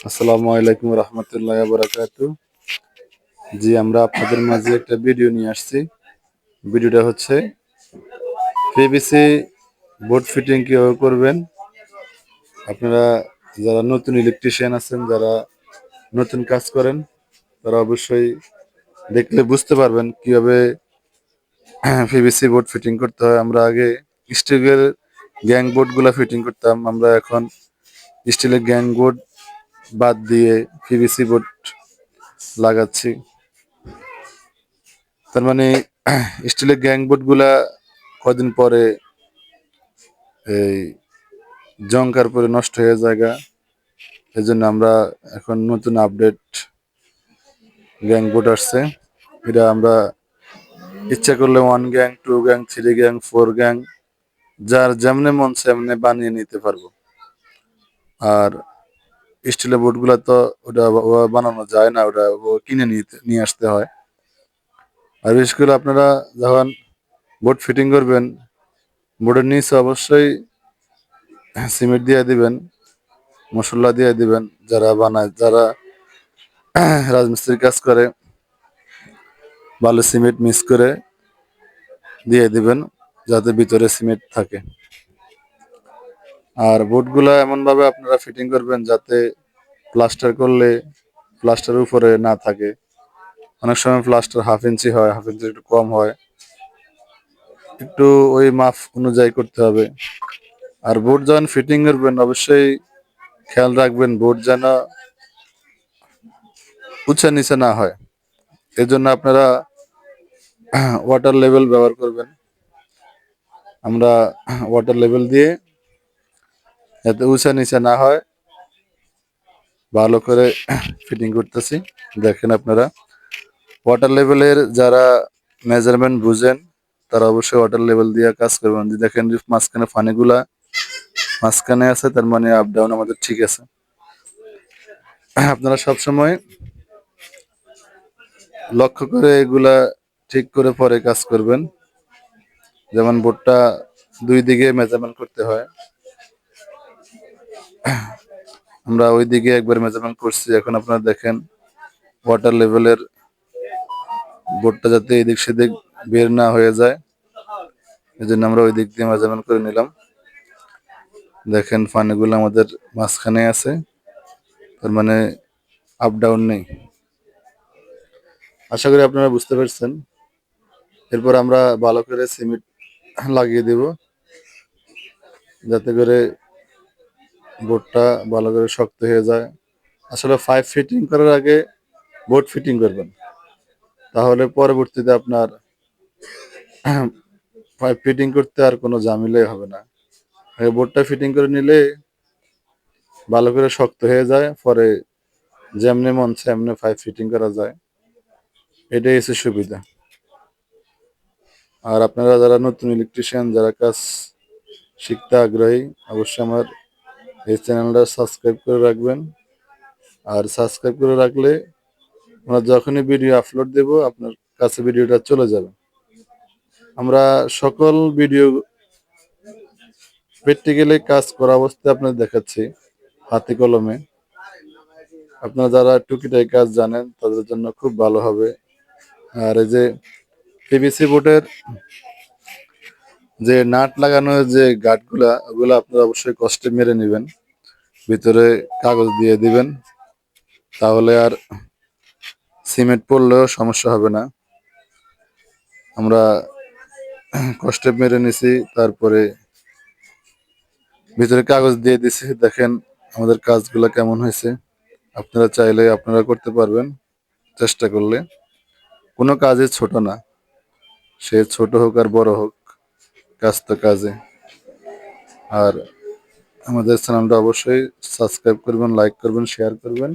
আসসালামু আলাইকুম রহমতুল্লাহ বারাকাতু। জি, আমরা আপনাদের মাঝে একটা ভিডিও নিয়ে আসছি। ভিডিওটা হচ্ছে পিভিসি বোর্ড ফিটিং কিভাবে করবেন। আপনারা যারা নতুন ইলেকট্রিশিয়ান আছেন, যারা নতুন কাজ করেন, তারা অবশ্যই দেখলে বুঝতে পারবেন কিভাবে পিভিসি বোর্ড ফিটিং করতে হয়। আমরা আগে স্টিলের গ্যাং বোর্ড গুলা ফিটিং করতাম, আমরা এখন স্টিলের গ্যাং বোর্ড বাদ দিয়ে পিভিসি বোর্ড লাগাচ্ছি। তার মানে স্টিলের গ্যাং বোর্ড গুলা কদিন পরে এই জংকার পরে নষ্ট হয়ে যায়। এই জন্য আমরা এখন নতুন আপডেট গ্যাং বোর্ড আসছে। এটা আমরা ইচ্ছা করলে 1 গ্যাং, 2 গ্যাং, 3 গ্যাং, 4 গ্যাং, যার যেমনে মন সেমনে বানিয়ে নিতে পারবো। আর স্টিলের বোর্ড গুলা তো ওটা বানানো যায় না, ওটা কিনে নিয়ে আসতে হয়। আর বিশেষ করে আপনারা যখন বোর্ড ফিটিং করবেন, বোর্ডের নিচে অবশ্যই সিমেন্ট দিয়ে দিবেন, মশলা দিয়ে দিবেন। যারা বানায়, যারা রাজমিস্ত্রির কাজ করে, বালু সিমেন্ট মিক্স করে দিয়ে দিবেন যাতে ভিতরে সিমেন্ট থাকে। আর বোর্ডগুলা এমন ভাবে আপনারা ফিটিং করবেন যাতে প্লাস্টার করলে প্লাস্টারের উপরে না থাকে। অনেক সময় প্লাস্টার 1/2 ইঞ্চি হয়, 1/2 ইঞ্চি একটু কম হয়, একটু ওই মাপ অনুযায়ী করতে হবে। আর বোর্ড যখন ফিটিং করবেন অবশ্যই খেয়াল রাখবেন বোর্ড যেন উঁচা নিচে না হয়। এর জন্য আপনারা ওয়াটার লেভেল ব্যবহার করবেন। আমরা ওয়াটার লেভেল দিয়ে যাতে উঁচা নিচে না হয় ভালো করে ফিটিং করতেছি। দেখেন আপনারা ওয়াটার লেভেলের যারা মেজারমেন্ট বুঝেন তারা অবশ্যই ওয়াটার লেভেল দিয়ে কাজ করবেন। যে দেখেন যে মাঝখানে ফানিগুলা মাঝখানে আছে, তার মানে আপ ডাউন আমাদের ঠিক আছে। আপনারা সবসময় লক্ষ্য করে এগুলা ঠিক করে পরে কাজ করবেন। যেমন বোর্ডটা 2 দিকে মেজারমেন্ট করতে হয়, আমরা ওই দিকে একবার মেজারমেন্ট করছি। এখন আপনারা দেখেন ওয়াটার লেভেলের বোর্ডটা যাতে এদিক সেদিক বের না হয়ে যায়, এই জন্য আমরা ওই দিক দিয়ে মেজারমেন্ট করে নিলাম। দেখেন ফানিগুলো আমাদের মাঝখানে আছে, তার মানে আপ ডাউন নেই। আশা করি আপনারা বুঝতে পারছেন। এরপর আমরা ভালো করে সিমেন্ট লাগিয়ে দেব যাতে করে বোর্ডটা ভালো করে শক্ত হয়ে যায়। আসলে 5 ফিটিং করার আগে বোর্ড ফিটিং করবেন, তাহলে পরবর্তীতে আপনার 5 ফিটিং করতে আর কোনো ঝামেলাই হবে না। আগে বোর্ডটা ফিটিং করে নিলে ভালো করে শক্ত হয়ে যায়, পরে যেমনি মন সেমনি 5 ফিটিং করা যায়। এটাই হচ্ছে সুবিধা। আর আপনারা যারা নতুন ইলেকট্রিশিয়ান, যারা কাজ শিখতে আগ্রহী, অবশ্যই আমার এই চ্যানেলটা সাবস্ক্রাইব করে রাখবেন। আর সাবস্ক্রাইব করে রাখলে আমরা যখনই ভিডিও আপলোড দেব আপনার কাছে ভিডিওটা চলে যাবে। আমরা সকল ভিডিও প্র্যাকটিক্যালি কাজ করা অবস্থায় আপনাদের দেখাচ্ছি হাতে কলমে। আপনারা যারা টুকিটাকি কাজ জানেন তাদের জন্য খুব ভালো হবে। আর এই যে পিভিসি বোর্ডের যে নাট লাগানোর যে গাঁটগুলা, ওগুলো আপনারা অবশ্যই কষ্টে মেরে নেবেন, ভিতরে কাগজ দিয়ে দিবেন, তাহলে আর সিমেন্ট পড়লেও সমস্যা হবে না। আমরা কষ্টে মেরে নিছি, তারপরে ভিতরে কাগজ দিয়ে দিছি। দেখেন আমাদের কাজগুলো কেমন হয়েছে। আপনারা চাইলে আপনারা করতে পারবেন, চেষ্টা করলে। কোনো কাজই ছোট না, সে ছোট হোক আর বড় হোক, কাজ তো কাজে। আর আমাদের চ্যানেলটা অবশ্যই সাবস্ক্রাইব করবেন, লাইক করবেন, শেয়ার করবেন।